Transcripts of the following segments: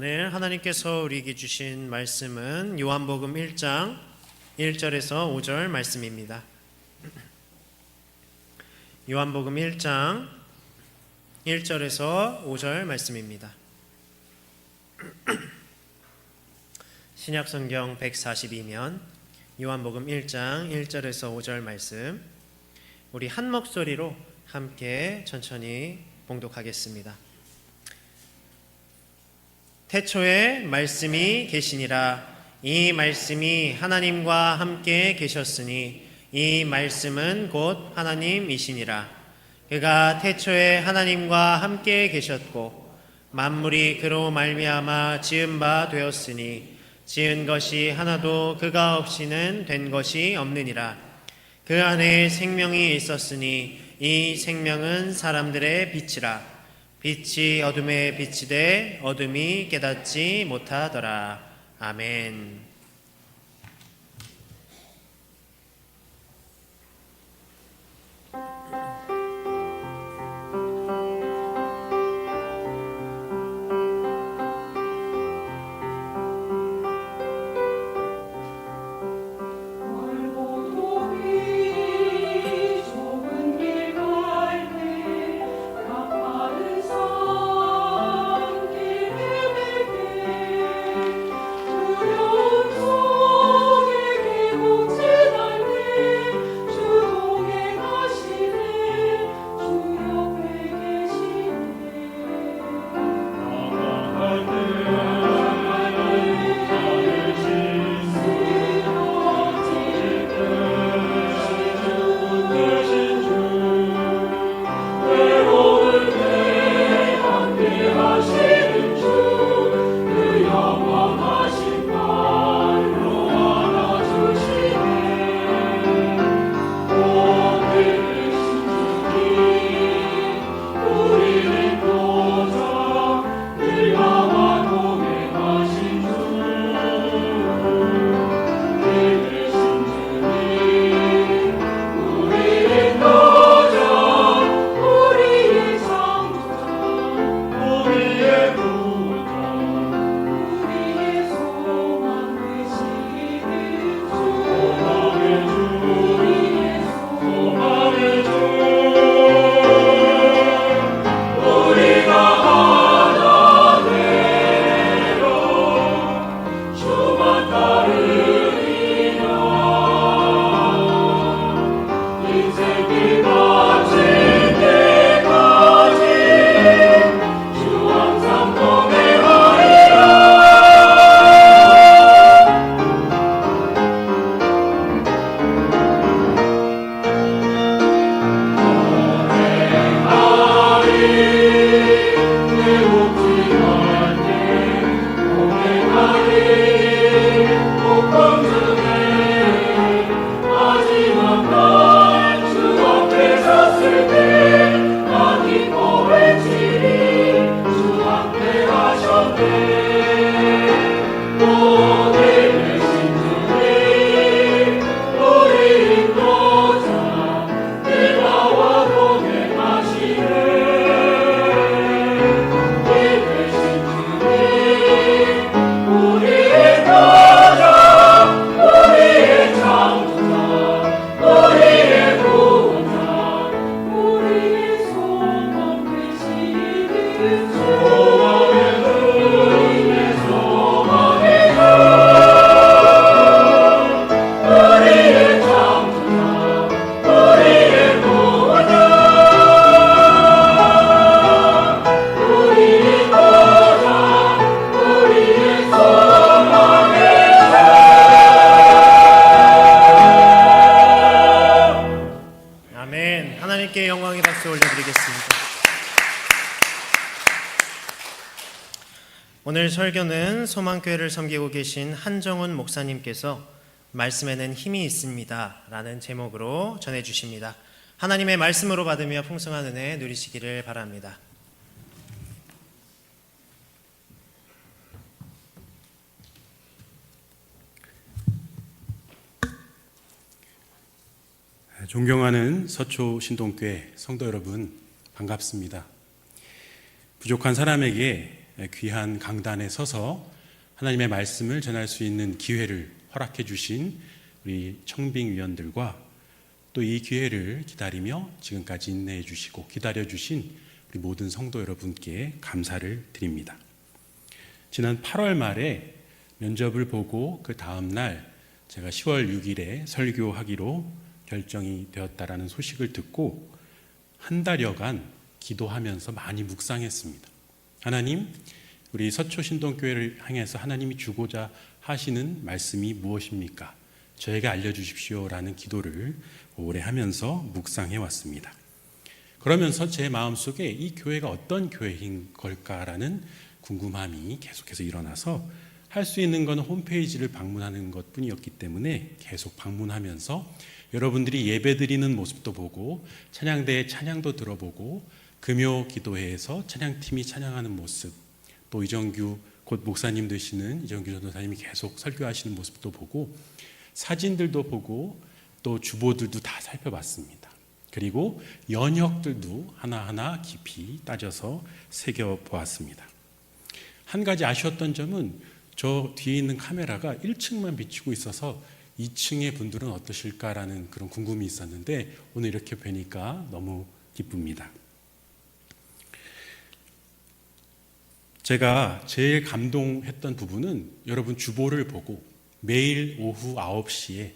오늘 하나님께서 우리에게 주신 말씀은 요한복음 1장 1절에서 5절 말씀입니다. 요한복음 1장 1절에서 5절 말씀입니다. 신약성경 142면 요한복음 1장 1절에서 5절 말씀, 우리 한 목소리로 함께 천천히 봉독하겠습니다. 태초에 말씀이 계시니라. 이 말씀이 하나님과 함께 계셨으니 이 말씀은 곧 하나님이시니라. 그가 태초에 하나님과 함께 계셨고 만물이 그로 말미암아 지은 바 되었으니 지은 것이 하나도 그가 없이는 된 것이 없느니라. 그 안에 생명이 있었으니 이 생명은 사람들의 빛이라. 빛이 어둠에 비치되 어둠이 깨닫지 못하더라. 아멘. 오늘 설교는 소망교회를 섬기고 계신 한정훈 목사님께서 말씀에는 힘이 있습니다 라는 제목으로 전해주십니다. 하나님의 말씀으로 받으며 풍성한 은혜 누리시기를 바랍니다. 존경하는 서초 신동교회 성도 여러분, 반갑습니다. 부족한 사람에게 귀한 강단에 서서 하나님의 말씀을 전할 수 있는 기회를 허락해 주신 우리 청빙위원들과 또 이 기회를 기다리며 지금까지 인내해 주시고 기다려 주신 우리 모든 성도 여러분께 감사를 드립니다. 지난 8월 말에 면접을 보고 그 다음 날 제가 10월 6일에 설교하기로 결정이 되었다라는 소식을 듣고 한 달여간 기도하면서 많이 묵상했습니다. 하나님, 우리 서초신동교회를 향해서 하나님이 주고자 하시는 말씀이 무엇입니까? 저에게 알려주십시오라는 기도를 오래 하면서 묵상해 왔습니다. 그러면서 제 마음속에 이 교회가 어떤 교회인 걸까라는 궁금함이 계속해서 일어나서 할 수 있는 건 홈페이지를 방문하는 것뿐이었기 때문에 계속 방문하면서 여러분들이 예배드리는 모습도 보고 찬양대의 찬양도 들어보고 금요 기도회에서 찬양팀이 찬양하는 모습, 또 이정규 곧 목사님 되시는 이정규 전도사님이 계속 설교하시는 모습도 보고 사진들도 보고 또 주보들도 다 살펴봤습니다. 그리고 연역들도 하나하나 깊이 따져서 새겨보았습니다. 한 가지 아쉬웠던 점은 저 뒤에 있는 카메라가 1층만 비치고 있어서 2층의 분들은 어떠실까라는 그런 궁금이 있었는데 오늘 이렇게 뵈니까 너무 기쁩니다. 제가 제일 감동했던 부분은 여러분 주보를 보고 매일 오후 9시에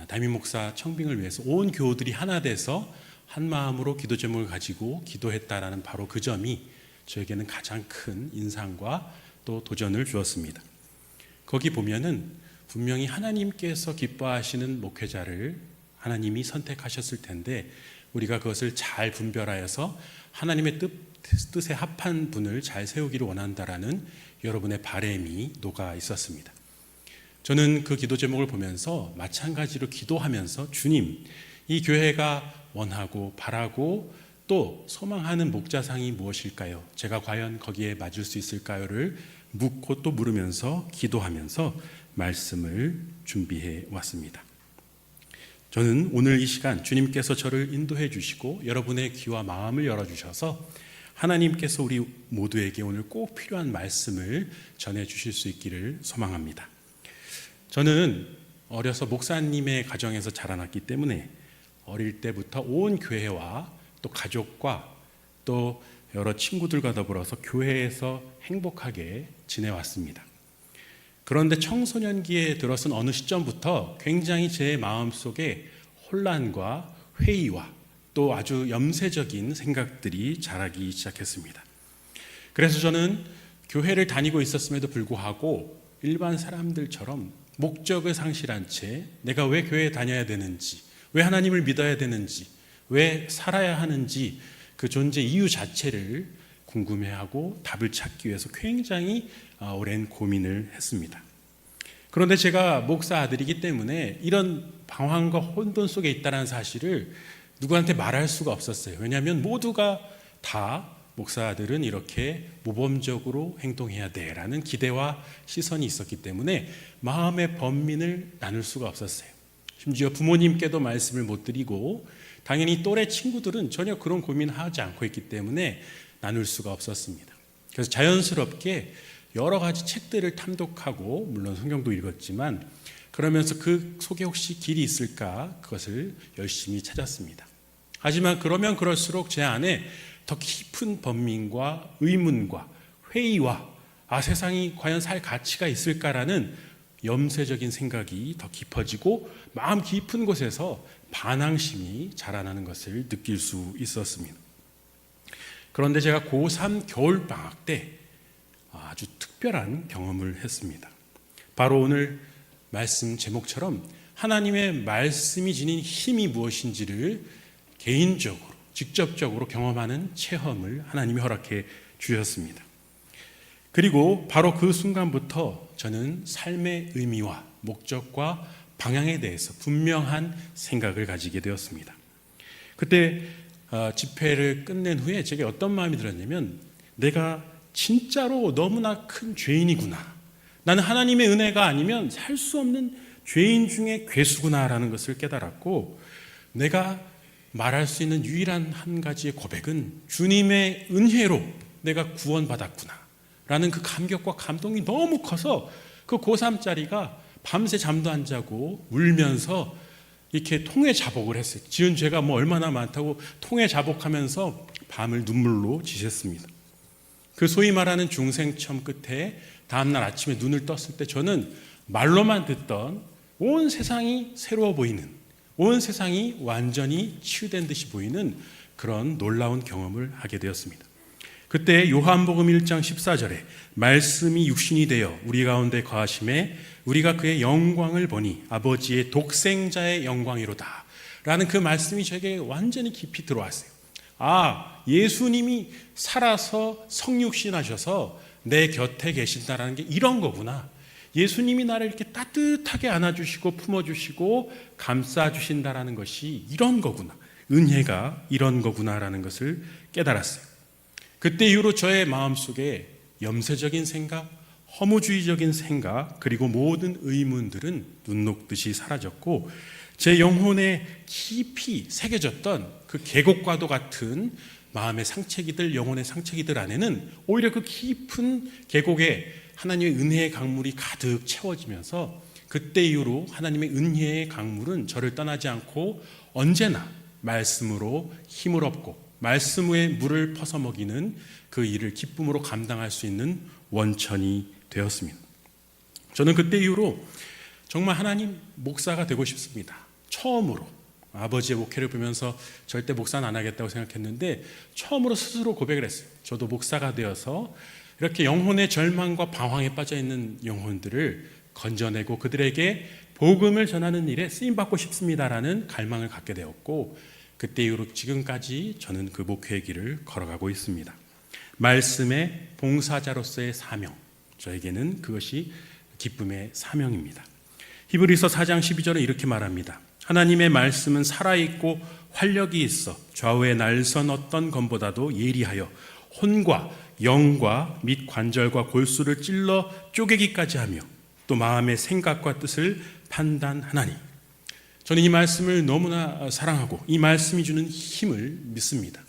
담임 목사 청빙을 위해서 온 교우들이 하나 돼서 한 마음으로 기도 제목을 가지고 기도했다라는 바로 그 점이 저에게는 가장 큰 인상과 또 도전을 주었습니다. 거기 보면은 분명히 하나님께서 기뻐하시는 목회자를 하나님이 선택하셨을 텐데 우리가 그것을 잘 분별하여서 하나님의 뜻에 합한 분을 잘 세우기를 원한다라는 여러분의 바람이 녹아 있었습니다. 저는 그 기도 제목을 보면서 마찬가지로 기도하면서 주님, 이 교회가 원하고 바라고 또 소망하는 목자상이 무엇일까요? 제가 과연 거기에 맞을 수 있을까요를 묻고 또 물으면서 기도하면서 말씀을 준비해 왔습니다. 저는 오늘 이 시간 주님께서 저를 인도해 주시고 여러분의 귀와 마음을 열어주셔서 하나님께서 우리 모두에게 오늘 꼭 필요한 말씀을 전해 주실 수 있기를 소망합니다. 저는 어려서 목사님의 가정에서 자라났기 때문에 어릴 때부터 온 교회와 또 가족과 또 여러 친구들과 더불어서 교회에서 행복하게 지내왔습니다. 그런데 청소년기에 들어선 어느 시점부터 굉장히 제 마음속에 혼란과 회의와 또 아주 염세적인 생각들이 자라기 시작했습니다. 그래서 저는 교회를 다니고 있었음에도 불구하고 일반 사람들처럼 목적을 상실한 채 내가 왜 교회에 다녀야 되는지, 왜 하나님을 믿어야 되는지, 왜 살아야 하는지 그 존재 이유 자체를 궁금해하고 답을 찾기 위해서 굉장히 오랜 고민을 했습니다. 그런데 제가 목사 아들이기 때문에 이런 방황과 혼돈 속에 있다는 사실을 누구한테 말할 수가 없었어요. 왜냐하면 모두가 다 목사 아들은 이렇게 모범적으로 행동해야 돼라는 기대와 시선이 있었기 때문에 마음의 번민을 나눌 수가 없었어요. 심지어 부모님께도 말씀을 못 드리고 당연히 또래 친구들은 전혀 그런 고민하지 않고 있기 때문에 나눌 수가 없었습니다. 그래서 자연스럽게 여러 가지 책들을 탐독하고 물론 성경도 읽었지만 그러면서 그 속에 혹시 길이 있을까 그것을 열심히 찾았습니다. 하지만 그러면 그럴수록 제 안에 더 깊은 번민과 의문과 회의와 세상이 과연 살 가치가 있을까라는 염세적인 생각이 더 깊어지고 마음 깊은 곳에서 반항심이 자라나는 것을 느낄 수 있었습니다. 그런데 제가 고3 겨울방학 때 아주 특별한 경험을 했습니다. 바로 오늘 말씀 제목처럼 하나님의 말씀이 지닌 힘이 무엇인지를 개인적으로 직접적으로 경험하는 체험을 하나님이 허락해 주셨습니다. 그리고 바로 그 순간부터 저는 삶의 의미와 목적과 방향에 대해서 분명한 생각을 가지게 되었습니다. 그때 집회를 끝낸 후에 제게 어떤 마음이 들었냐면 내가 진짜로 너무나 큰 죄인이구나. 나는 하나님의 은혜가 아니면 살 수 없는 죄인 중에 괴수구나라는 것을 깨달았고 내가 말할 수 있는 유일한 한 가지의 고백은 주님의 은혜로 내가 구원받았구나. 라는 그 감격과 감동이 너무 커서 그 고3짜리가 밤새 잠도 안 자고 울면서 이렇게 통회자복을 했어요. 지은 죄가 뭐 얼마나 많다고 통회자복하면서 밤을 눈물로 지샜습니다. 그 소위 말하는 중생처음 끝에 다음날 아침에 눈을 떴을 때 저는 말로만 듣던 온 세상이 새로워 보이는, 온 세상이 완전히 치유된 듯이 보이는 그런 놀라운 경험을 하게 되었습니다. 그때 요한복음 1장 14절에 말씀이 육신이 되어 우리 가운데 거하심에 우리가 그의 영광을 보니 아버지의 독생자의 영광이로다 라는 그 말씀이 저에게 완전히 깊이 들어왔어요. 아, 예수님이 살아서 성육신하셔서 내 곁에 계신다라는 게 이런 거구나. 예수님이 나를 이렇게 따뜻하게 안아주시고 품어주시고 감싸주신다라는 것이 이런 거구나. 은혜가 이런 거구나라는 것을 깨달았어요. 그때 이후로 저의 마음속에 염세적인 생각, 허무주의적인 생각, 그리고 모든 의문들은 눈 녹듯이 사라졌고 제 영혼에 깊이 새겨졌던 그 계곡과도 같은 마음의 상처기들, 영혼의 상처기들 안에는 오히려 그 깊은 계곡에 하나님의 은혜의 강물이 가득 채워지면서 그때 이후로 하나님의 은혜의 강물은 저를 떠나지 않고 언제나 말씀으로 힘을 얻고 말씀의 물을 퍼서 먹이는 그 일을 기쁨으로 감당할 수 있는 원천이 되었습니다. 저는 그때 이후로 정말 하나님 목사가 되고 싶습니다. 처음으로 아버지의 목회를 보면서 절대 목사는 안 하겠다고 생각했는데 처음으로 스스로 고백을 했어요. 저도 목사가 되어서 이렇게 영혼의 절망과 방황에 빠져 있는 영혼들을 건져내고 그들에게 복음을 전하는 일에 쓰임받고 싶습니다라는 갈망을 갖게 되었고 그때 이후로 지금까지 저는 그 목회의 길을 걸어가고 있습니다. 말씀의 봉사자로서의 사명, 저에게는 그것이 기쁨의 사명입니다. 히브리서 4장 12절은 이렇게 말합니다. 하나님의 말씀은 살아있고 활력이 있어 좌우에 날선 어떤 검보다도 예리하여 혼과 영과 및 관절과 골수를 찔러 쪼개기까지 하며 또 마음의 생각과 뜻을 판단하나니. 저는 이 말씀을 너무나 사랑하고 이 말씀이 주는 힘을 믿습니다.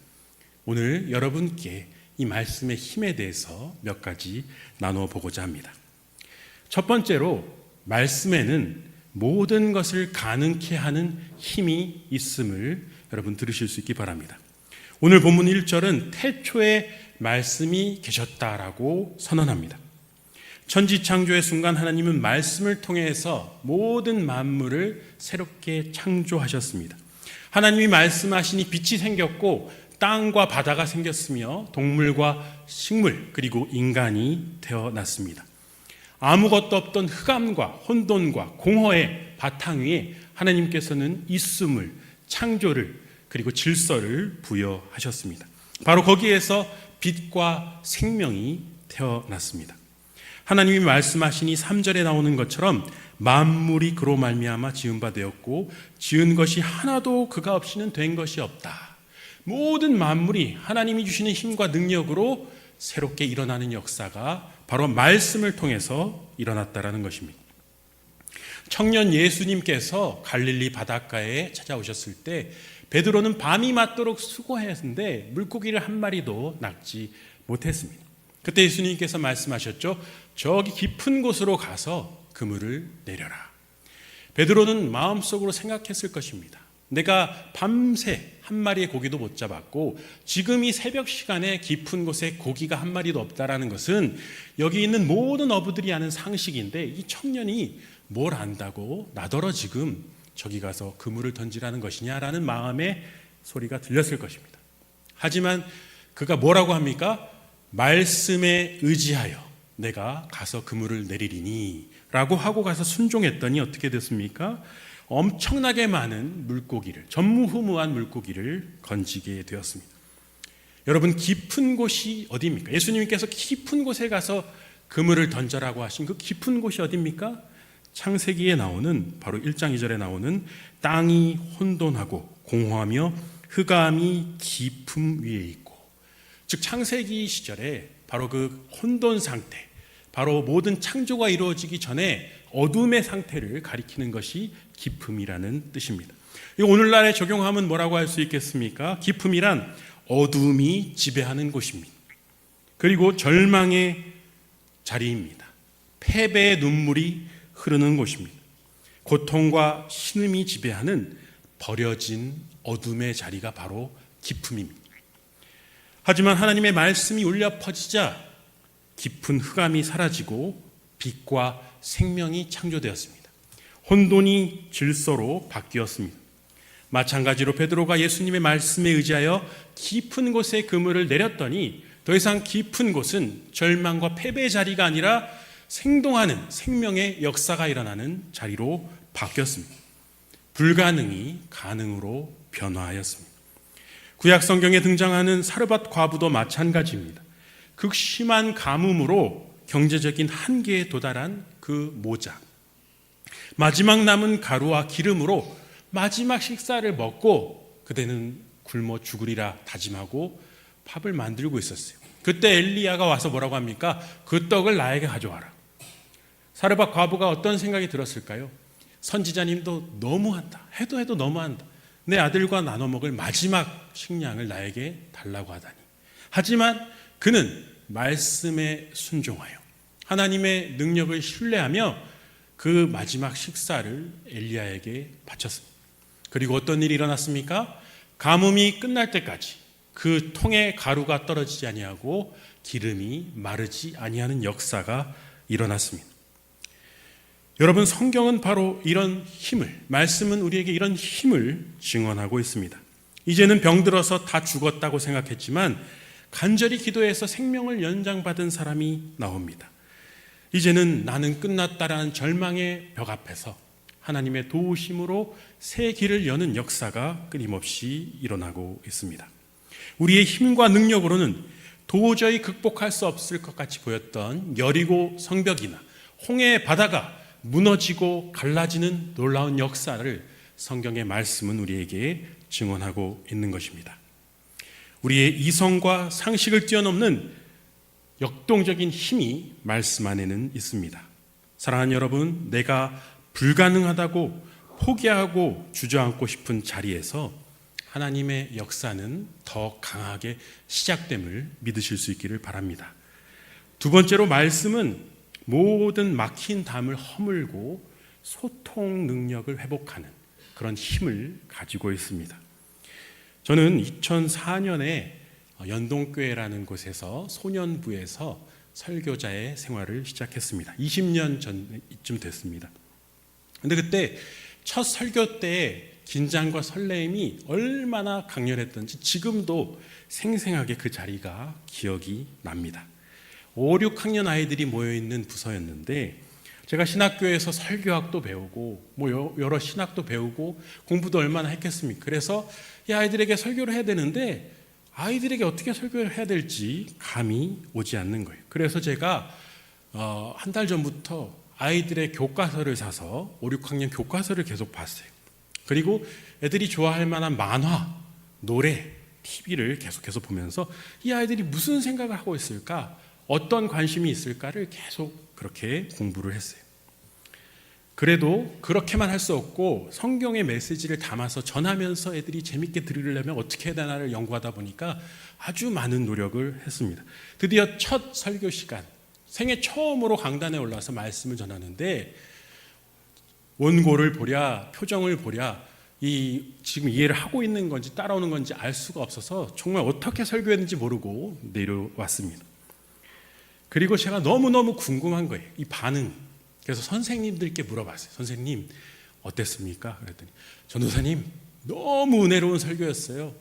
오늘 여러분께 이 말씀의 힘에 대해서 몇 가지 나누어 보고자 합니다. 첫 번째로 말씀에는 모든 것을 가능케 하는 힘이 있음을 여러분 들으실 수 있기 바랍니다. 오늘 본문 1절은 태초에 말씀이 계셨다라고 선언합니다. 천지창조의 순간 하나님은 말씀을 통해서 모든 만물을 새롭게 창조하셨습니다. 하나님이 말씀하시니 빛이 생겼고 땅과 바다가 생겼으며 동물과 식물 그리고 인간이 태어났습니다. 아무것도 없던 흑암과 혼돈과 공허의 바탕 위에 하나님께서는 있음을, 창조를 그리고 질서를 부여하셨습니다. 바로 거기에서 빛과 생명이 태어났습니다. 하나님이 말씀하시니 3절에 나오는 것처럼 만물이 그로 말미암아 지은 바 되었고 지은 것이 하나도 그가 없이는 된 것이 없다. 모든 만물이 하나님이 주시는 힘과 능력으로 새롭게 일어나는 역사가 바로 말씀을 통해서 일어났다라는 것입니다. 청년 예수님께서 갈릴리 바닷가에 찾아오셨을 때 베드로는 밤이 맞도록 수고했는데 물고기를 한 마리도 낚지 못했습니다. 그때 예수님께서 말씀하셨죠. 저기 깊은 곳으로 가서 그물을 내려라. 베드로는 마음속으로 생각했을 것입니다. 내가 밤새 한 마리의 고기도 못 잡았고 지금 이 새벽 시간에 깊은 곳에 고기가 한 마리도 없다라는 것은 여기 있는 모든 어부들이 아는 상식인데 이 청년이 뭘 안다고 나더러 지금 저기 가서 그물을 던지라는 것이냐라는 마음의 소리가 들렸을 것입니다. 하지만 그가 뭐라고 합니까? 말씀에 의지하여 내가 가서 그물을 내리리니 라고 하고 가서 순종했더니 어떻게 됐습니까? 엄청나게 많은 물고기를, 전무후무한 물고기를 건지게 되었습니다. 여러분, 깊은 곳이 어디입니까? 예수님께서 깊은 곳에 가서 그물을 던져라고 하신 그 깊은 곳이 어디입니까? 창세기에 나오는 바로 1장 2절에 나오는 땅이 혼돈하고 공허하며 흑암이 깊음 위에 있고, 즉 창세기 시절에 바로 그 혼돈 상태, 바로 모든 창조가 이루어지기 전에 어둠의 상태를 가리키는 것이 깊음이라는 뜻입니다. 오늘날에 적용하면 뭐라고 할 수 있겠습니까? 깊음이란 어둠이 지배하는 곳입니다. 그리고 절망의 자리입니다. 패배의 눈물이 흐르는 곳입니다. 고통과 신음이 지배하는 버려진 어둠의 자리가 바로 기품입니다. 하지만 하나님의 말씀이 울려 퍼지자 깊은 흑암이 사라지고 빛과 생명이 창조되었습니다. 혼돈이 질서로 바뀌었습니다. 마찬가지로 베드로가 예수님의 말씀에 의지하여 깊은 곳에 그물을 내렸더니 더 이상 깊은 곳은 절망과 패배의 자리가 아니라 생동하는 생명의 역사가 일어나는 자리로 바뀌었습니다. 불가능이 가능으로 변화하였습니다. 구약 성경에 등장하는 사르밧 과부도 마찬가지입니다. 극심한 가뭄으로 경제적인 한계에 도달한 그 모자, 마지막 남은 가루와 기름으로 마지막 식사를 먹고 그대는 굶어 죽으리라 다짐하고 밥을 만들고 있었어요. 그때 엘리야가 와서 뭐라고 합니까? 그 떡을 나에게 가져와라. 사르밧 과부가 어떤 생각이 들었을까요? 선지자님도 너무한다. 해도 너무한다. 내 아들과 나눠 먹을 마지막 식량을 나에게 달라고 하다니. 하지만 그는 말씀에 순종하여 하나님의 능력을 신뢰하며 그 마지막 식사를 엘리야에게 바쳤습니다. 그리고 어떤 일이 일어났습니까? 가뭄이 끝날 때까지 그 통에 가루가 떨어지지 아니하고 기름이 마르지 아니하는 역사가 일어났습니다. 여러분, 성경은 바로 이런 힘을, 말씀은 우리에게 이런 힘을 증언하고 있습니다. 이제는 병들어서 다 죽었다고 생각했지만 간절히 기도해서 생명을 연장받은 사람이 나옵니다. 이제는 나는 끝났다라는 절망의 벽 앞에서 하나님의 도우심으로 새 길을 여는 역사가 끊임없이 일어나고 있습니다. 우리의 힘과 능력으로는 도저히 극복할 수 없을 것 같이 보였던 여리고 성벽이나 홍해의 바다가 무너지고 갈라지는 놀라운 역사를 성경의 말씀은 우리에게 증언하고 있는 것입니다. 우리의 이성과 상식을 뛰어넘는 역동적인 힘이 말씀 안에는 있습니다. 사랑하는 여러분, 내가 불가능하다고 포기하고 주저앉고 싶은 자리에서 하나님의 역사는 더 강하게 시작됨을 믿으실 수 있기를 바랍니다. 두 번째로, 말씀은 모든 막힌 담을 허물고 소통 능력을 회복하는 그런 힘을 가지고 있습니다. 저는 2004년에 연동교회라는 곳에서 소년부에서 설교자의 생활을 시작했습니다. 20년 전쯤 됐습니다. 근데 그때 첫 설교 때 긴장과 설레임이 얼마나 강렬했던지 지금도 생생하게 그 자리가 기억이 납니다. 5, 6학년 아이들이 모여있는 부서였는데 제가 신학교에서 설교학도 배우고 여러 신학도 배우고 공부도 얼마나 했겠습니까? 그래서 이 아이들에게 설교를 해야 되는데 아이들에게 어떻게 설교를 해야 될지 감이 오지 않는 거예요. 그래서 제가 한 달 전부터 아이들의 교과서를 사서 5, 6학년 교과서를 계속 봤어요. 그리고 애들이 좋아할 만한 만화, 노래, TV를 계속해서 보면서 이 아이들이 무슨 생각을 하고 있을까? 어떤 관심이 있을까를 계속 그렇게 공부를 했어요. 그래도 그렇게만 할 수 없고 성경의 메시지를 담아서 전하면서 애들이 재밌게 들으려면 어떻게 해야 되나를 연구하다 보니까 아주 많은 노력을 했습니다. 드디어 첫 설교 시간, 생애 처음으로 강단에 올라와서 말씀을 전하는데 원고를 보랴 표정을 보랴 지금 이해를 하고 있는 건지 따라오는 건지 알 수가 없어서 정말 어떻게 설교했는지 모르고 내려왔습니다. 그리고 제가 너무너무 궁금한 거예요. 이 반응. 그래서 선생님들께 물어봤어요. 선생님 어땠습니까? 그랬더니 전도사님 너무 은혜로운 설교였어요.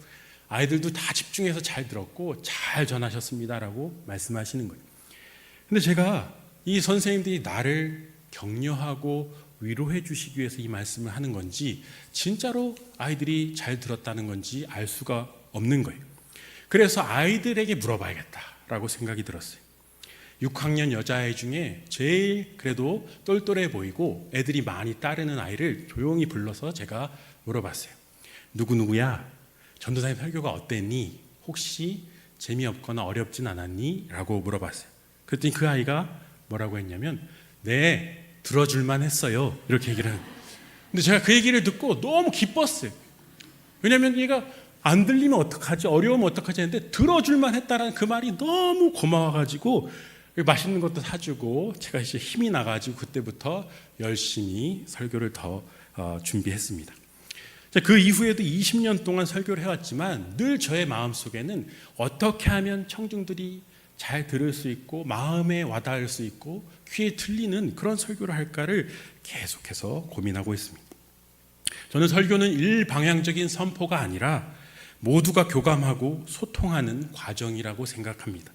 아이들도 다 집중해서 잘 들었고 잘 전하셨습니다라고 말씀하시는 거예요. 근데 제가 이 선생님들이 나를 격려하고 위로해 주시기 위해서 이 말씀을 하는 건지 진짜로 아이들이 잘 들었다는 건지 알 수가 없는 거예요. 그래서 아이들에게 물어봐야겠다라고 생각이 들었어요. 6학년 여자아이 중에 제일 그래도 똘똘해 보이고 애들이 많이 따르는 아이를 조용히 불러서 제가 물어봤어요. 누구누구야, 전도사님 설교가 어땠니? 혹시 재미없거나 어렵진 않았니? 라고 물어봤어요. 그랬더니 그 아이가 뭐라고 했냐면 네, 들어줄만 했어요. 이렇게 얘기를 하는 거예요. 근데 제가 그 얘기를 듣고 너무 기뻤어요. 왜냐하면 얘가 안 들리면 어떡하지? 어려우면 어떡하지? 했는데 들어줄만 했다라는 그 말이 너무 고마워가지고 맛있는 것도 사주고 제가 이제 힘이 나가지고 그때부터 열심히 설교를 더 준비했습니다. 그 이후에도 20년 동안 설교를 해왔지만 늘 저의 마음속에는 어떻게 하면 청중들이 잘 들을 수 있고 마음에 와닿을 수 있고 귀에 들리는 그런 설교를 할까를 계속해서 고민하고 있습니다. 저는 설교는 일방향적인 선포가 아니라 모두가 교감하고 소통하는 과정이라고 생각합니다.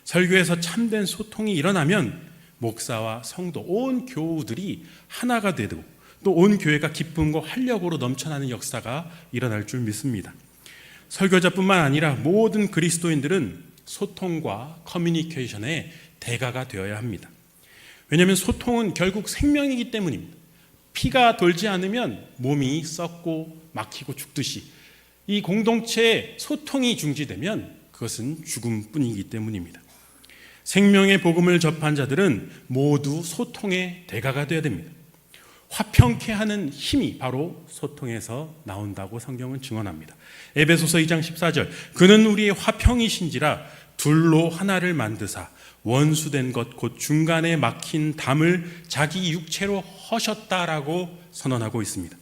설교에서 참된 소통이 일어나면 목사와 성도, 온 교우들이 하나가 되고 또 온 교회가 기쁨과 활력으로 넘쳐나는 역사가 일어날 줄 믿습니다. 설교자뿐만 아니라 모든 그리스도인들은 소통과 커뮤니케이션의 대가가 되어야 합니다. 왜냐하면 소통은 결국 생명이기 때문입니다. 피가 돌지 않으면 몸이 썩고 막히고 죽듯이 이 공동체에 소통이 중지되면 그것은 죽음뿐이기 때문입니다. 생명의 복음을 접한 자들은 모두 소통의 대가가 되어야 됩니다. 화평케 하는 힘이 바로 소통에서 나온다고 성경은 증언합니다. 에베소서 2장 14절 그는 우리의 화평이신지라 둘로 하나를 만드사 원수된 것 곧 중간에 막힌 담을 자기 육체로 허셨다라고 선언하고 있습니다.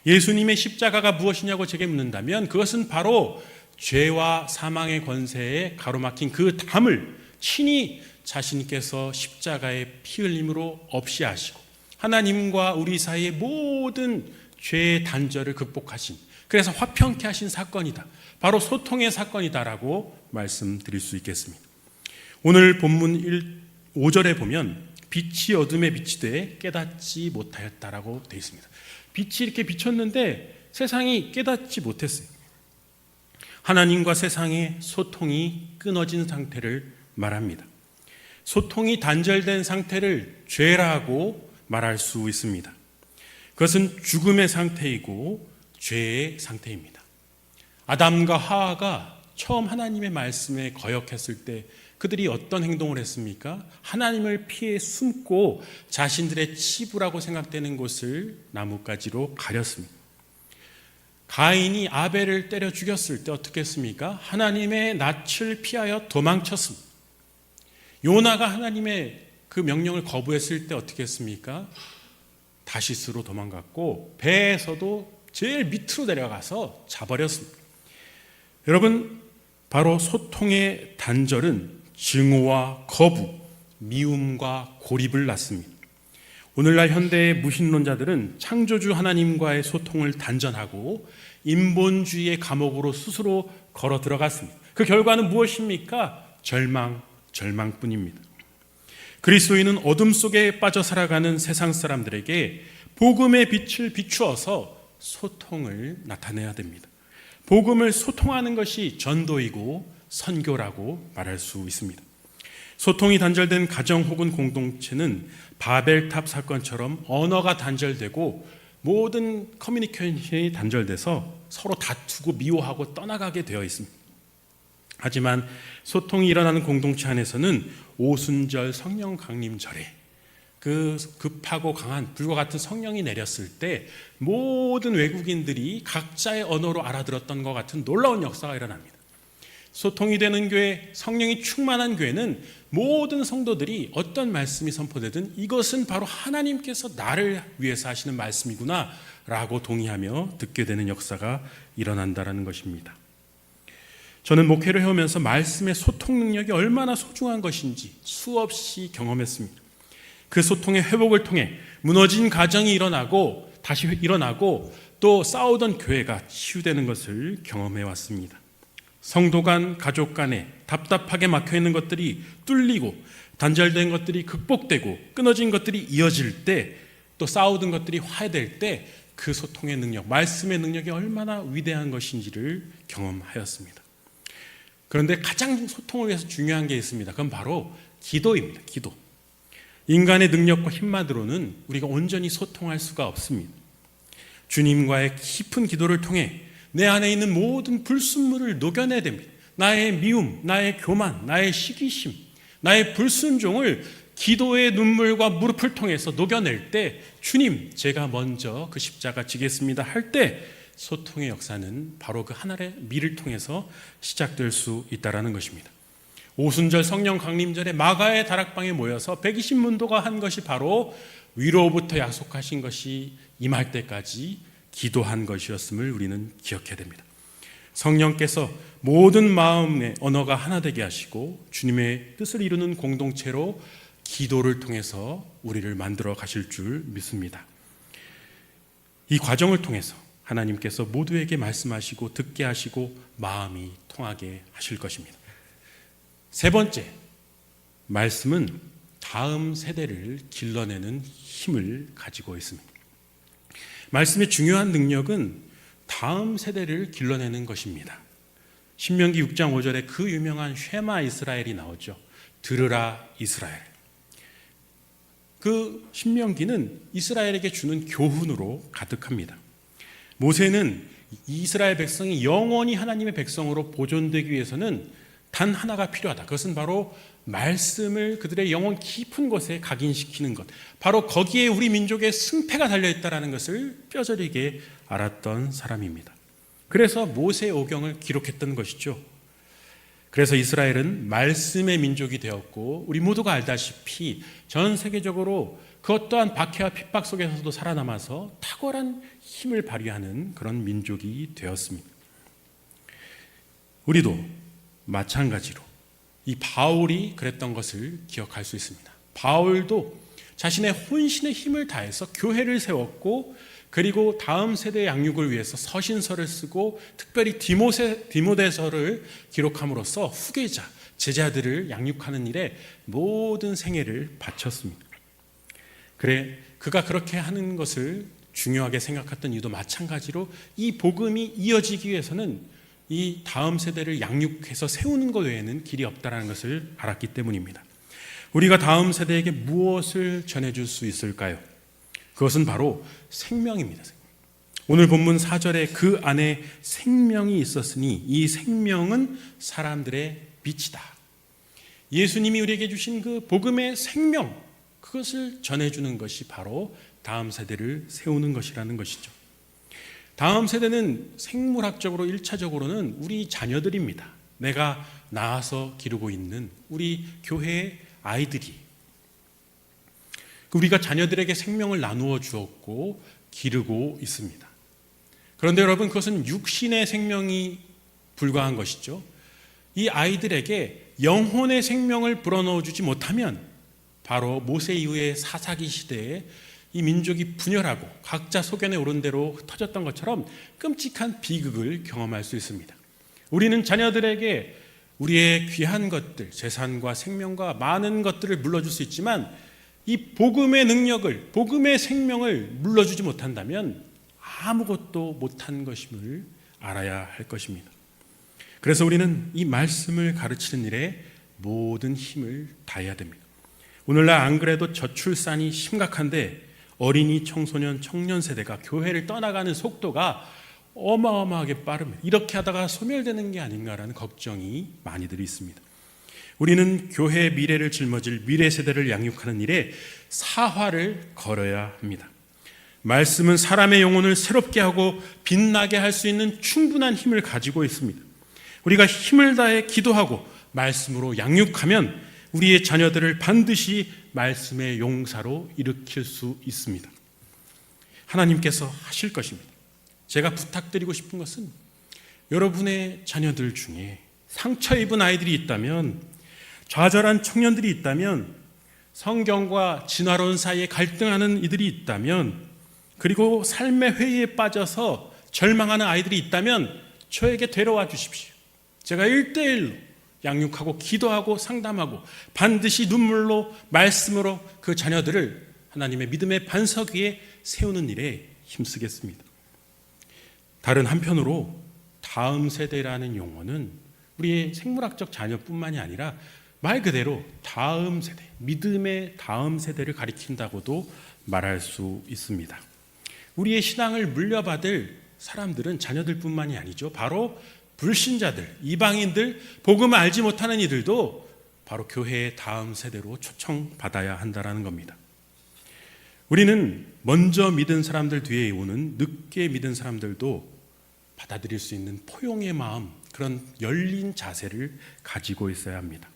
예수님의 십자가가 무엇이냐고 제게 묻는다면 그것은 바로 죄와 사망의 권세에 가로막힌 그 담을 친히 자신께서 십자가의 피 흘림으로 없이 하시고 하나님과 우리 사이의 모든 죄의 단절을 극복하신, 그래서 화평케 하신 사건이다. 바로 소통의 사건이다라고 말씀드릴 수 있겠습니다. 오늘 본문 5절에 보면 빛이 어둠에 비치되 깨닫지 못하였다라고 되어 있습니다. 빛이 이렇게 비쳤는데 세상이 깨닫지 못했어요. 하나님과 세상의 소통이 끊어진 상태를 말합니다. 소통이 단절된 상태를 죄라고 말할 수 있습니다. 그것은 죽음의 상태이고 죄의 상태입니다. 아담과 하와가 처음 하나님의 말씀에 거역했을 때 그들이 어떤 행동을 했습니까? 하나님을 피해 숨고 자신들의 치부라고 생각되는 곳을 나뭇가지로 가렸습니다. 가인이 아벨을 때려 죽였을 때 어떻게 했습니까? 하나님의 낯을 피하여 도망쳤습니다. 요나가 하나님의 그 명령을 거부했을 때 어떻게 했습니까? 다시스로 도망갔고 배에서도 제일 밑으로 내려가서 자버렸습니다. 여러분, 바로 소통의 단절은 증오와 거부, 미움과 고립을 낳습니다. 오늘날 현대의 무신론자들은 창조주 하나님과의 소통을 단절하고 인본주의의 감옥으로 스스로 걸어 들어갔습니다. 그 결과는 무엇입니까? 절망뿐입니다. 그리스도인은 어둠 속에 빠져 살아가는 세상 사람들에게 복음의 빛을 비추어서 소통을 나타내야 됩니다. 복음을 소통하는 것이 전도이고 선교라고 말할 수 있습니다. 소통이 단절된 가정 혹은 공동체는 바벨탑 사건처럼 언어가 단절되고 모든 커뮤니케이션이 단절돼서 서로 다투고 미워하고 떠나가게 되어 있습니다. 하지만 소통이 일어나는 공동체 안에서는 오순절 성령 강림절에 그 급하고 강한 불과 같은 성령이 내렸을 때 모든 외국인들이 각자의 언어로 알아들었던 것 같은 놀라운 역사가 일어납니다. 소통이 되는 교회, 성령이 충만한 교회는 모든 성도들이 어떤 말씀이 선포되든 이것은 바로 하나님께서 나를 위해서 하시는 말씀이구나 라고 동의하며 듣게 되는 역사가 일어난다는 것입니다. 저는 목회를 해오면서 말씀의 소통 능력이 얼마나 소중한 것인지 수없이 경험했습니다. 그 소통의 회복을 통해 무너진 가정이 일어나고 다시 일어나고 또 싸우던 교회가 치유되는 것을 경험해 왔습니다. 성도 간, 가족 간에 답답하게 막혀있는 것들이 뚫리고 단절된 것들이 극복되고 끊어진 것들이 이어질 때 또 싸우던 것들이 화해될 때 그 소통의 능력, 말씀의 능력이 얼마나 위대한 것인지를 경험하였습니다. 그런데 가장 소통을 위해서 중요한 게 있습니다. 그건 바로 기도입니다. 기도. 인간의 능력과 힘만으로는 우리가 온전히 소통할 수가 없습니다. 주님과의 깊은 기도를 통해 내 안에 있는 모든 불순물을 녹여내야 됩니다. 나의 미움, 나의 교만, 나의 시기심, 나의 불순종을 기도의 눈물과 무릎을 통해서 녹여낼 때 주님, 제가 먼저 그 십자가 지겠습니다 할 때 소통의 역사는 바로 그 하나의 미를 통해서 시작될 수 있다는 것입니다. 오순절 성령 강림절에 마가의 다락방에 모여서 120문도가 한 것이 바로 위로부터 약속하신 것이 임할 때까지 기도한 것이었음을 우리는 기억해야 됩니다. 성령께서 모든 마음의 언어가 하나 되게 하시고 주님의 뜻을 이루는 공동체로 기도를 통해서 우리를 만들어 가실 줄 믿습니다. 이 과정을 통해서 하나님께서 모두에게 말씀하시고 듣게 하시고 마음이 통하게 하실 것입니다. 세 번째, 말씀은 다음 세대를 길러내는 힘을 가지고 있습니다. 말씀의 중요한 능력은 다음 세대를 길러내는 것입니다. 신명기 6장 5절에 그 유명한 쉐마 이스라엘이 나오죠. 들으라 이스라엘. 그 신명기는 이스라엘에게 주는 교훈으로 가득합니다. 모세는 이스라엘 백성이 영원히 하나님의 백성으로 보존되기 위해서는 단 하나가 필요하다. 그것은 바로 말씀을 그들의 영혼 깊은 곳에 각인시키는 것, 바로 거기에 우리 민족의 승패가 달려있다는 것을 뼈저리게 알았던 사람입니다. 그래서 모세 오경을 기록했던 것이죠. 그래서 이스라엘은 말씀의 민족이 되었고, 우리 모두가 알다시피 전 세계적으로 그 어떠한 박해와 핍박 속에서도 살아남아서 탁월한 힘을 발휘하는 그런 민족이 되었습니다. 우리도 마찬가지로 이 바울이 그랬던 것을 기억할 수 있습니다. 바울도 자신의 혼신의 힘을 다해서 교회를 세웠고, 그리고 다음 세대 양육을 위해서 서신서를 쓰고 특별히 디모데서를 기록함으로써 후계자, 제자들을 양육하는 일에 모든 생애를 바쳤습니다. 그래, 그가 그렇게 하는 것을 중요하게 생각했던 이유도 마찬가지로 이 복음이 이어지기 위해서는 이 다음 세대를 양육해서 세우는 것 외에는 길이 없다는 것을 알았기 때문입니다. 우리가 다음 세대에게 무엇을 전해줄 수 있을까요? 그것은 바로 생명입니다. 오늘 본문 4절에 그 안에 생명이 있었으니 이 생명은 사람들의 빛이다. 예수님이 우리에게 주신 그 복음의 생명, 그것을 전해주는 것이 바로 다음 세대를 세우는 것이라는 것이죠. 다음 세대는 생물학적으로 1차적으로는 우리 자녀들입니다. 내가 낳아서 기르고 있는 우리 교회의 아이들이, 우리가 자녀들에게 생명을 나누어 주었고 기르고 있습니다. 그런데 여러분, 그것은 육신의 생명이 불과한 것이죠. 이 아이들에게 영혼의 생명을 불어넣어 주지 못하면 바로 모세 이후의 사사기 시대에 이 민족이 분열하고 각자 소견에 오른 대로 흩어졌던 것처럼 끔찍한 비극을 경험할 수 있습니다. 우리는 자녀들에게 우리의 귀한 것들, 재산과 생명과 많은 것들을 물려줄 수 있지만 이 복음의 능력을, 복음의 생명을 물려주지 못한다면 아무것도 못한 것임을 알아야 할 것입니다. 그래서 우리는 이 말씀을 가르치는 일에 모든 힘을 다해야 됩니다. 오늘날 안 그래도 저출산이 심각한데 어린이, 청소년, 청년 세대가 교회를 떠나가는 속도가 어마어마하게 빠릅니다. 이렇게 하다가 소멸되는 게 아닌가라는 걱정이 많이들 있습니다. 우리는 교회의 미래를 짊어질 미래 세대를 양육하는 일에 사활을 걸어야 합니다. 말씀은 사람의 영혼을 새롭게 하고 빛나게 할 수 있는 충분한 힘을 가지고 있습니다. 우리가 힘을 다해 기도하고 말씀으로 양육하면 우리의 자녀들을 반드시 말씀의 용사로 일으킬 수 있습니다. 하나님께서 하실 것입니다. 제가 부탁드리고 싶은 것은 여러분의 자녀들 중에 상처 입은 아이들이 있다면, 좌절한 청년들이 있다면, 성경과 진화론 사이에 갈등하는 이들이 있다면, 그리고 삶의 회의에 빠져서 절망하는 아이들이 있다면 저에게 데려와 주십시오. 제가 1대1로 양육하고 기도하고 상담하고 반드시 눈물로 말씀으로 그 자녀들을 하나님의 믿음의 반석 위에 세우는 일에 힘쓰겠습니다. 다른 한편으로 다음 세대라는 용어는 우리의 생물학적 자녀뿐만이 아니라 말 그대로 다음 세대, 믿음의 다음 세대를 가리킨다고도 말할 수 있습니다. 우리의 신앙을 물려받을 사람들은 자녀들뿐만이 아니죠. 바로 불신자들, 이방인들, 복음을 알지 못하는 이들도 바로 교회의 다음 세대로 초청받아야 한다는 겁니다. 우리는 먼저 믿은 사람들 뒤에 오는 늦게 믿은 사람들도 받아들일 수 있는 포용의 마음, 그런 열린 자세를 가지고 있어야 합니다.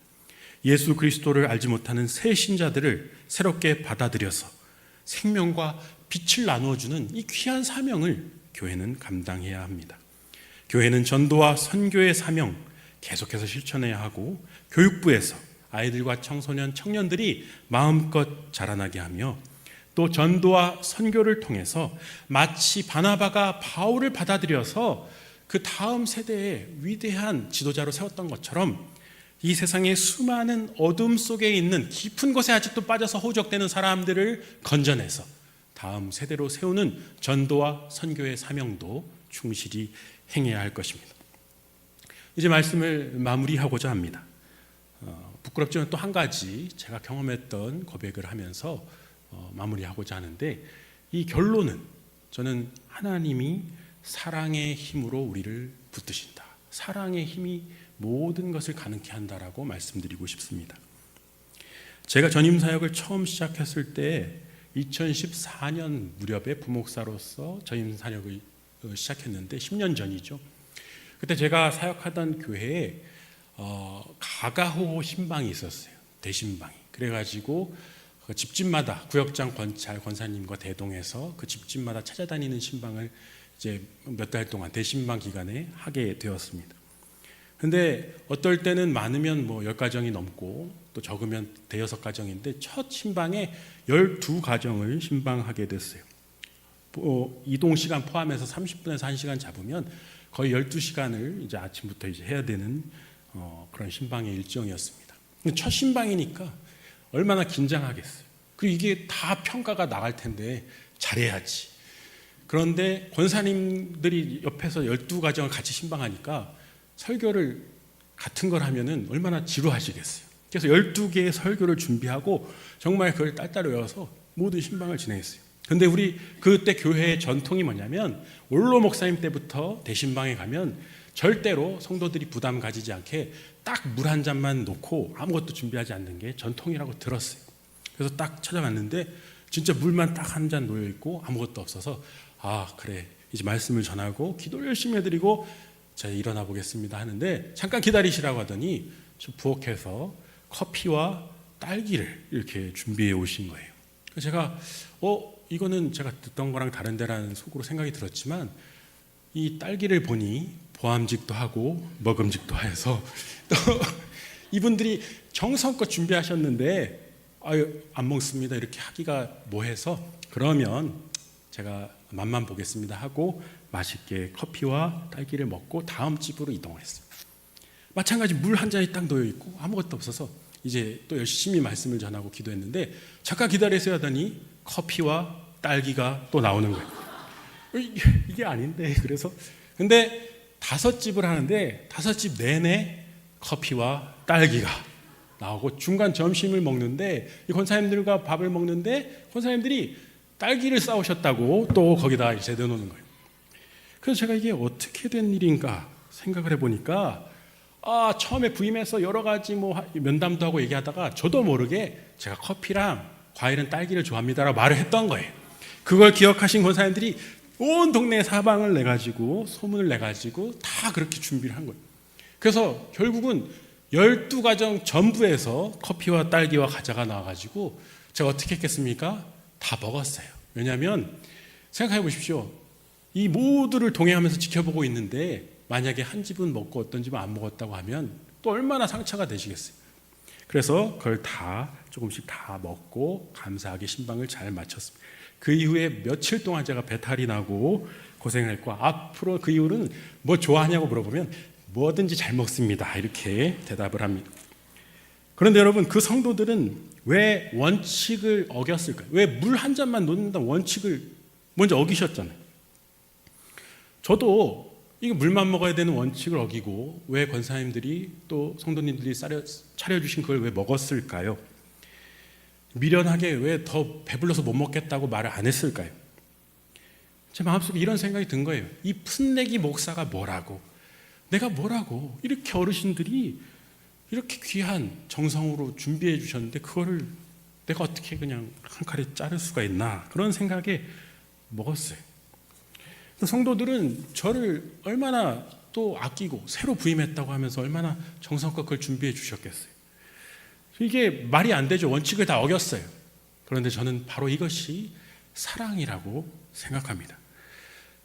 예수 그리스도를 알지 못하는 새 신자들을 새롭게 받아들여서 생명과 빛을 나누어주는 이 귀한 사명을 교회는 감당해야 합니다. 교회는 전도와 선교의 사명 계속해서 실천해야 하고, 교육부에서 아이들과 청소년, 청년들이 마음껏 자라나게 하며, 또 전도와 선교를 통해서 마치 바나바가 바울을 받아들여서 그 다음 세대의 위대한 지도자로 세웠던 것처럼 이 세상의 수많은 어둠 속에 있는 깊은 곳에 아직도 빠져서 허우적대는 사람들을 건져내서 다음 세대로 세우는 전도와 선교의 사명도 충실히 행해야 할 것입니다. 이제 말씀을 마무리하고자 합니다. 부끄럽지만 또 한 가지 제가 경험했던 고백을 하면서 마무리하고자 하는데, 이 결론은 저는 하나님이 사랑의 힘으로 우리를 붙드신다, 사랑의 힘이 모든 것을 가능케 한다라고 말씀드리고 싶습니다. 제가 전임 사역을 처음 시작했을 때 2014년 무렵에 부목사로서 전임 사역을 시작했는데 10년 전이죠. 그때 제가 사역하던 교회에 가가호 신방이 있었어요. 대신방이. 그래가지고 그 집집마다 구역장 권사님과 대동해서 그 집집마다 찾아다니는 신방을 이제 몇 달 동안 대신방 기간에 하게 되었습니다. 근데 어떨 때는 많으면 뭐 10가정이 넘고 또 적으면 대여섯 가정인데, 첫 신방에 12가정을 신방하게 됐어요. 이동 시간 포함해서 30분에서 1시간 잡으면 거의 12시간을 이제 아침부터 이제 해야 되는 그런 신방의 일정이었습니다. 첫 신방이니까 얼마나 긴장하겠어요. 그리고 이게 다 평가가 나갈 텐데 잘해야지. 그런데 권사님들이 옆에서 12가정을 같이 신방하니까 설교를 같은 걸 하면은 얼마나 지루하시겠어요. 그래서 12개의 설교를 준비하고 정말 그걸 딸딸 외워서 모든 신방을 진행했어요. 근데 우리 그때 교회의 전통이 뭐냐면, 올로 목사님 때부터 대신방에 가면 절대로 성도들이 부담 가지지 않게 딱 물 한 잔만 놓고 아무것도 준비하지 않는 게 전통이라고 들었어요. 그래서 딱 찾아갔는데 진짜 물만 딱 한 잔 놓여 있고 아무것도 없어서, 아 그래 이제 말씀을 전하고 기도를 열심히 해드리고 자 일어나 보겠습니다 하는데, 잠깐 기다리시라고 하더니 저 부엌에서 커피와 딸기를 이렇게 준비해 오신 거예요. 그래서 제가 이거는 제가 듣던 거랑 다른데라는 속으로 생각이 들었지만, 이 딸기를 보니 보암직도 하고 먹음직도 해서 또 이분들이 정성껏 준비하셨는데 안 먹습니다 이렇게 하기가 뭐해서, 그러면 제가 맛만 보겠습니다 하고 맛있게 커피와 딸기를 먹고 다음 집으로 이동을 했어요. 마찬가지 물 한 잔이 딱 놓여 있고 아무것도 없어서 이제 또 열심히 말씀을 전하고 기도했는데, 잠깐 기다리세요 하더니 커피와 딸기가 또 나오는 거예요. 이게 아닌데. 그래서 근데 5집을 하는데 5집 내내 커피와 딸기가 나오고, 중간 점심을 먹는데 이 권사님들과 밥을 먹는데 권사님들이 딸기를 싸우셨다고 또 거기다 이제 내놓는 거예요. 그래서 제가 이게 어떻게 된 일인가 생각을 해보니까, 처음에 부임해서 여러 가지 뭐 면담도 하고 얘기하다가 저도 모르게 제가 커피랑 과일은 딸기를 좋아합니다라고 말을 했던 거예요. 그걸 기억하신 권사님들이 온 동네 사방을 내가지고 소문을 내가지고 다 그렇게 준비를 한 거예요. 그래서 결국은 12가정 전부에서 커피와 딸기와 과자가 나와가지고 제가 어떻게 했겠습니까? 다 먹었어요. 왜냐하면 생각해 보십시오. 이 모두를 동행하면서 지켜보고 있는데 만약에 한 집은 먹고 어떤 집은 안 먹었다고 하면 또 얼마나 상처가 되시겠어요. 그래서 그걸 다 조금씩 다 먹고 감사하게 신방을 잘 마쳤습니다. 그 이후에 며칠 동안 제가 배탈이 나고 고생을 했고, 앞으로 그 이후로는 뭐 좋아하냐고 물어보면 뭐든지 잘 먹습니다 이렇게 대답을 합니다. 그런데 여러분, 그 성도들은 왜 원칙을 어겼을까요? 왜 물 한 잔만 놓는다는 원칙을 먼저 어기셨잖아요. 저도 이거 물만 먹어야 되는 원칙을 어기고 왜 권사님들이 또 성도님들이 차려주신 그걸 왜 먹었을까요? 미련하게 왜 더 배불러서 못 먹겠다고 말을 안 했을까요? 제 마음속에 이런 생각이 든 거예요. 이 풋내기 목사가 뭐라고, 내가 뭐라고, 이렇게 어르신들이 이렇게 귀한 정성으로 준비해 주셨는데 그거를 내가 어떻게 그냥 한 칼에 자를 수가 있나, 그런 생각에 먹었어요. 성도들은 저를 얼마나 또 아끼고 새로 부임했다고 하면서 얼마나 정성껏 그걸 준비해 주셨겠어요. 이게 말이 안 되죠. 원칙을 다 어겼어요. 그런데 저는 바로 이것이 사랑이라고 생각합니다.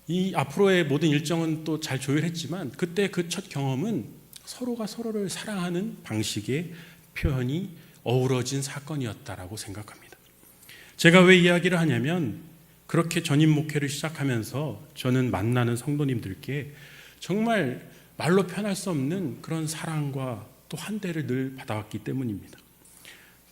이 앞으로의 모든 일정은 또 잘 조율했지만 그때 그 첫 경험은 서로가 서로를 사랑하는 방식의 표현이 어우러진 사건이었다라고 생각합니다. 제가 왜 이야기를 하냐면 그렇게 전임 목회를 시작하면서 저는 만나는 성도님들께 정말 말로 표현할 수 없는 그런 사랑과 또 한대를 늘 받아왔기 때문입니다.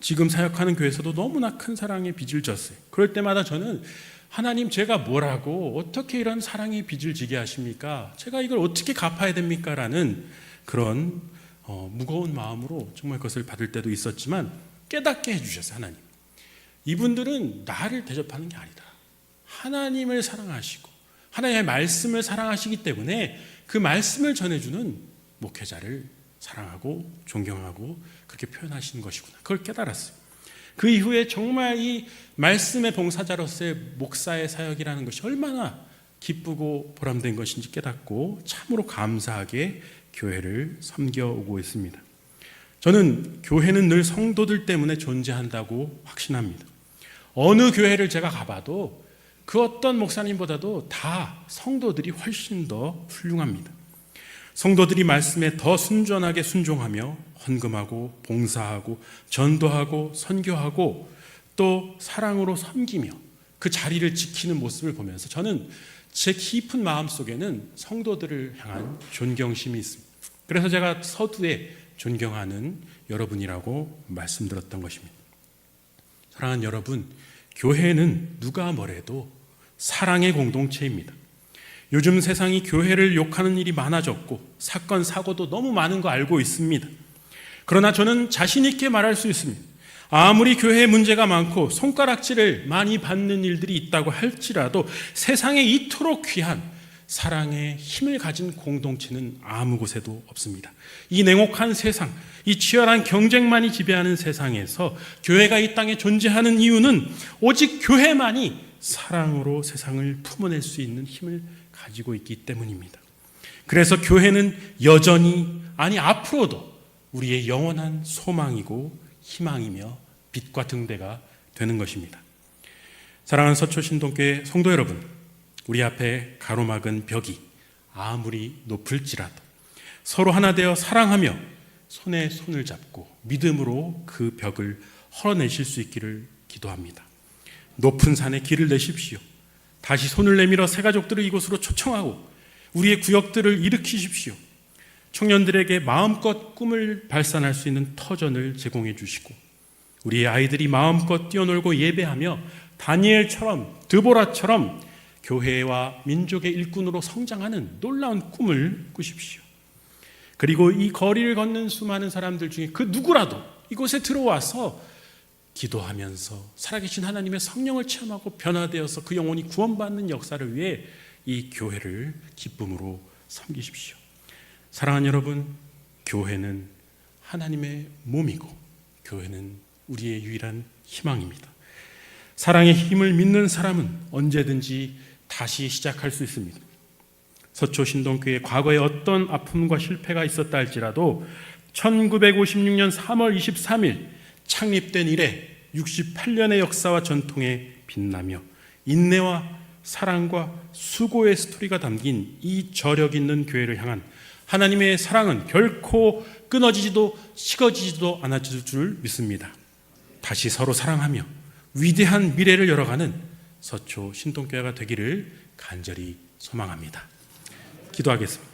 지금 사역하는 교회에서도 너무나 큰 사랑의 빚을 졌어요. 그럴 때마다 저는 하나님, 제가 뭐라고 어떻게 이런 사랑의 빚을 지게 하십니까? 제가 이걸 어떻게 갚아야 됩니까? 라는 그런 무거운 마음으로 정말 그것을 받을 때도 있었지만 깨닫게 해주셨어요. 하나님, 이분들은 나를 대접하는 게 아니다. 하나님을 사랑하시고 하나님의 말씀을 사랑하시기 때문에 그 말씀을 전해주는 목회자를 사랑하고 존경하고 그렇게 표현하시는 것이구나. 그걸 깨달았어요. 그 이후에 정말 이 말씀의 봉사자로서의 목사의 사역이라는 것이 얼마나 기쁘고 보람된 것인지 깨닫고 참으로 감사하게 교회를 섬겨오고 있습니다. 저는 교회는 늘 성도들 때문에 존재한다고 확신합니다. 어느 교회를 제가 가봐도 그 어떤 목사님보다도 다 성도들이 훨씬 더 훌륭합니다. 성도들이 말씀에 더 순전하게 순종하며 헌금하고 봉사하고 전도하고 선교하고 또 사랑으로 섬기며 그 자리를 지키는 모습을 보면서 저는 제 깊은 마음속에는 성도들을 향한 존경심이 있습니다. 그래서 제가 서두에 존경하는 여러분이라고 말씀드렸던 것입니다. 사랑하는 여러분, 교회는 누가 뭐래도 사랑의 공동체입니다. 요즘 세상이 교회를 욕하는 일이 많아졌고 사건, 사고도 너무 많은 거 알고 있습니다. 그러나 저는 자신 있게 말할 수 있습니다. 아무리 교회에 문제가 많고 손가락질을 많이 받는 일들이 있다고 할지라도 세상에 이토록 귀한 사랑의 힘을 가진 공동체는 아무 곳에도 없습니다. 이 냉혹한 세상, 이 치열한 경쟁만이 지배하는 세상에서 교회가 이 땅에 존재하는 이유는 오직 교회만이 사랑으로 세상을 품어낼 수 있는 힘을 가지고 있기 때문입니다. 그래서 교회는 여전히, 아니 앞으로도 우리의 영원한 소망이고 희망이며 빛과 등대가 되는 것입니다. 사랑하는 서초신동교회 성도 여러분, 우리 앞에 가로막은 벽이 아무리 높을지라도 서로 하나 되어 사랑하며 손에 손을 잡고 믿음으로 그 벽을 헐어내실 수 있기를 기도합니다. 높은 산에 길을 내십시오. 다시 손을 내밀어 새가족들을 이곳으로 초청하고 우리의 구역들을 일으키십시오. 청년들에게 마음껏 꿈을 발산할 수 있는 터전을 제공해 주시고 우리의 아이들이 마음껏 뛰어놀고 예배하며 다니엘처럼 드보라처럼 교회와 민족의 일꾼으로 성장하는 놀라운 꿈을 꾸십시오. 그리고 이 거리를 걷는 수많은 사람들 중에 그 누구라도 이곳에 들어와서 기도하면서 살아계신 하나님의 성령을 체험하고 변화되어서 그 영혼이 구원받는 역사를 위해 이 교회를 기쁨으로 섬기십시오. 사랑하는 여러분, 교회는 하나님의 몸이고 교회는 우리의 유일한 희망입니다. 사랑의 힘을 믿는 사람은 언제든지 다시 시작할 수 있습니다. 서초신동교회 과거에 어떤 아픔과 실패가 있었다 할지라도 1956년 3월 23일 창립된 이래 68년의 역사와 전통에 빛나며 인내와 사랑과 수고의 스토리가 담긴 이 저력 있는 교회를 향한 하나님의 사랑은 결코 끊어지지도 식어지지도 않아질 줄 믿습니다. 다시 서로 사랑하며 위대한 미래를 열어가는 서초 신동교회가 되기를 간절히 소망합니다. 기도하겠습니다.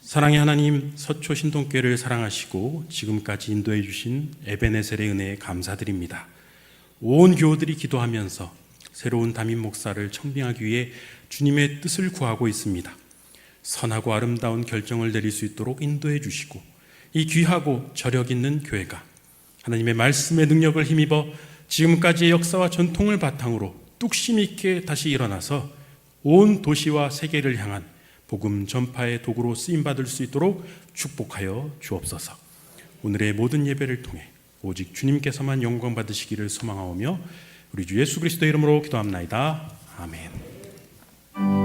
사랑의 하나님, 서초 신동교회를 사랑하시고 지금까지 인도해 주신 에베네셀의 은혜에 감사드립니다. 온 교우들이 기도하면서 새로운 담임 목사를 청빙하기 위해 주님의 뜻을 구하고 있습니다. 선하고 아름다운 결정을 내릴 수 있도록 인도해 주시고 이 귀하고 저력 있는 교회가 하나님의 말씀의 능력을 힘입어 지금까지의 역사와 전통을 바탕으로 뚝심 있게 다시 일어나서 온 도시와 세계를 향한 복음 전파의 도구로 쓰임받을 수 있도록 축복하여 주옵소서. 오늘의 모든 예배를 통해 오직 주님께서만 영광 받으시기를 소망하오며 우리 주 예수 그리스도의 이름으로 기도합나이다. 아멘.